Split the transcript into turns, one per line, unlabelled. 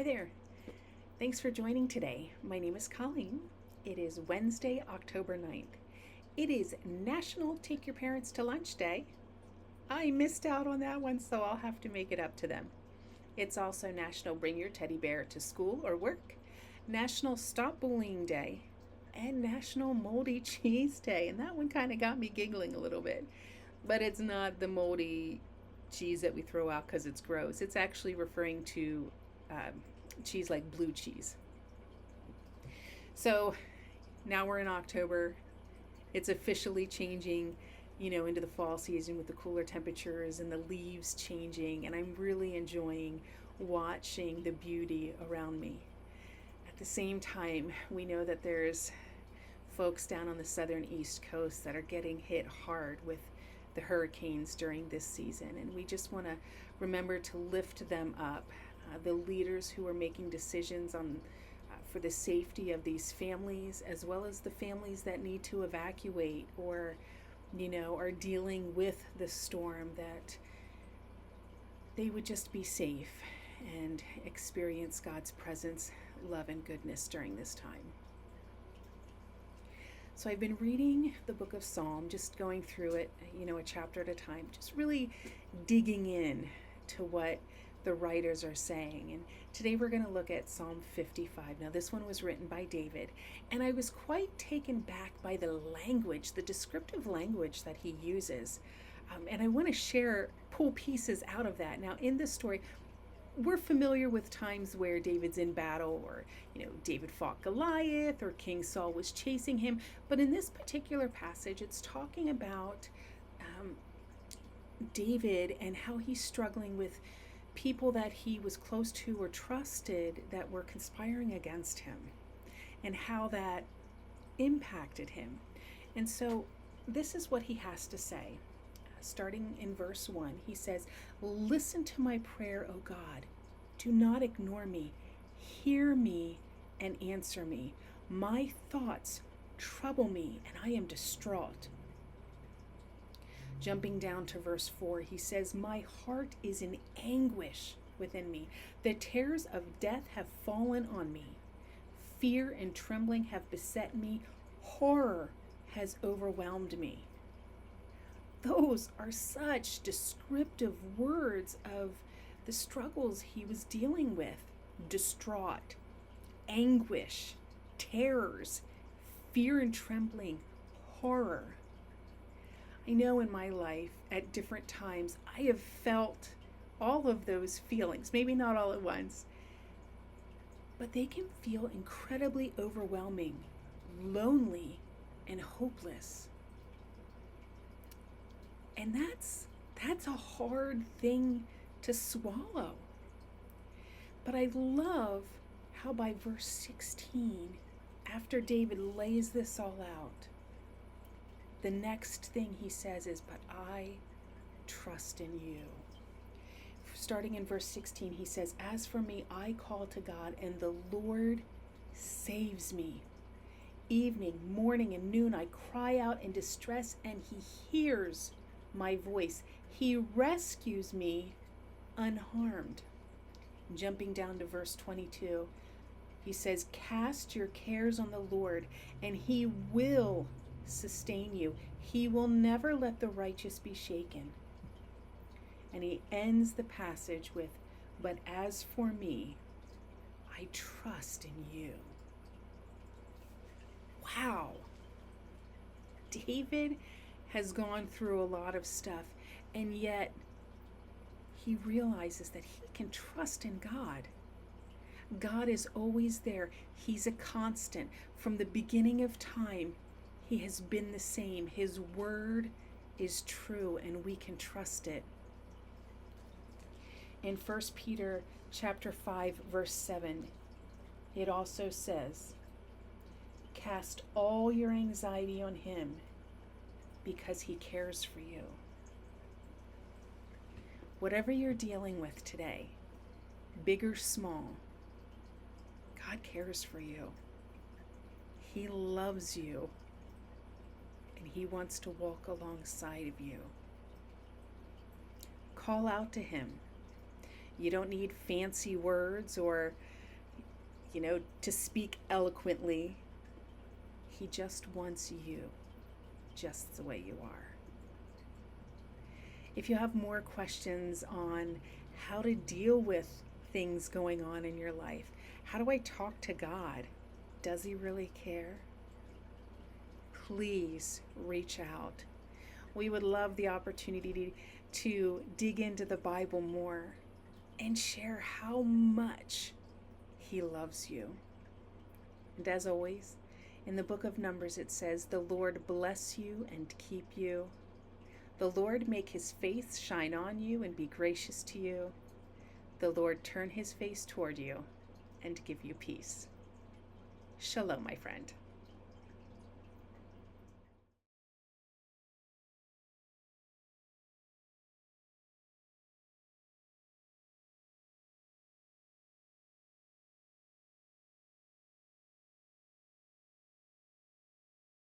there. Thanks for joining today. My name is Colleen. It is Wednesday, October 9th. It is National Take Your Parents to Lunch Day. I missed out on that one, so I'll have to make it up to them. It's also National Bring Your Teddy Bear to School or Work, National Stop Bullying Day, and National Moldy Cheese Day. And that one kind of got me giggling a little bit. But it's not the moldy cheese that we throw out because it's gross. It's actually referring to cheese like blue cheese. So now we're in October. It's officially changing, into the fall season with the cooler temperatures and the leaves changing. And I'm really enjoying watching the beauty around me. At the same time, we know that there's folks down on the southern East Coast that are getting hit hard with the hurricanes during this season. And we just want to remember to lift them up. The leaders who are making decisions on for the safety of these families, as well as the families that need to evacuate or, are dealing with the storm, that they would just be safe and experience God's presence, love, and goodness during this time. So I've been reading the book of Psalm, just going through it, a chapter at a time, just really digging in to what the writers are saying. And today we're going to look at Psalm 55. Now this one was written by David, and I was quite taken back by the language, the descriptive language that he uses. And I want to pull pieces out of that. Now in this story, we're familiar with times where David's in battle, or, David fought Goliath, or King Saul was chasing him. But in this particular passage, it's talking about David and how he's struggling with people that he was close to or trusted that were conspiring against him, and how that impacted him. And so this is what he has to say. Starting in verse 1, he says, "Listen to my prayer, O God. Do not ignore me. Hear me and answer me. My thoughts trouble me, and I am distraught." Jumping down to verse 4, he says, "My heart is in anguish within me. The terrors of death have fallen on me. Fear and trembling have beset me. Horror has overwhelmed me." Those are such descriptive words of the struggles he was dealing with. Distraught, anguish, terrors, fear and trembling, horror. I know in my life at different times I have felt all of those feelings, maybe not all at once, but they can feel incredibly overwhelming, lonely, and hopeless. And that's a hard thing to swallow. But I love how by verse 16, after David lays this all out, the next thing he says is, "But I trust in you." Starting in verse 16, he says, "As for me, I call to God, and the Lord saves me. Evening, morning, and noon, I cry out in distress, and he hears my voice. He rescues me unharmed." Jumping down to verse 22, he says, "Cast your cares on the Lord, and he will sustain you. He will never let the righteous be shaken." And he ends the passage with, "But as for me, I trust in you." Wow. David has gone through a lot of stuff, and yet he realizes that he can trust in God. God is always there. He's a constant. From the beginning of time, he has been the same. His word is true, and we can trust it. In 1 Peter chapter 5, verse 7, it also says, "Cast all your anxiety on him, because he cares for you." Whatever you're dealing with today, big or small, God cares for you. He loves you, and he wants to walk alongside of you. Call out to him. You don't need fancy words or to speak eloquently. He just wants you just the way you are. If you have more questions on how to deal with things going on in your life, how do I talk to God? Does He really care? Please reach out. We would love the opportunity to dig into the Bible more and share how much He loves you. And as always, in the book of Numbers it says, "The Lord bless you and keep you. The Lord make His face shine on you and be gracious to you. The Lord turn His face toward you and give you peace." Shalom, my friend.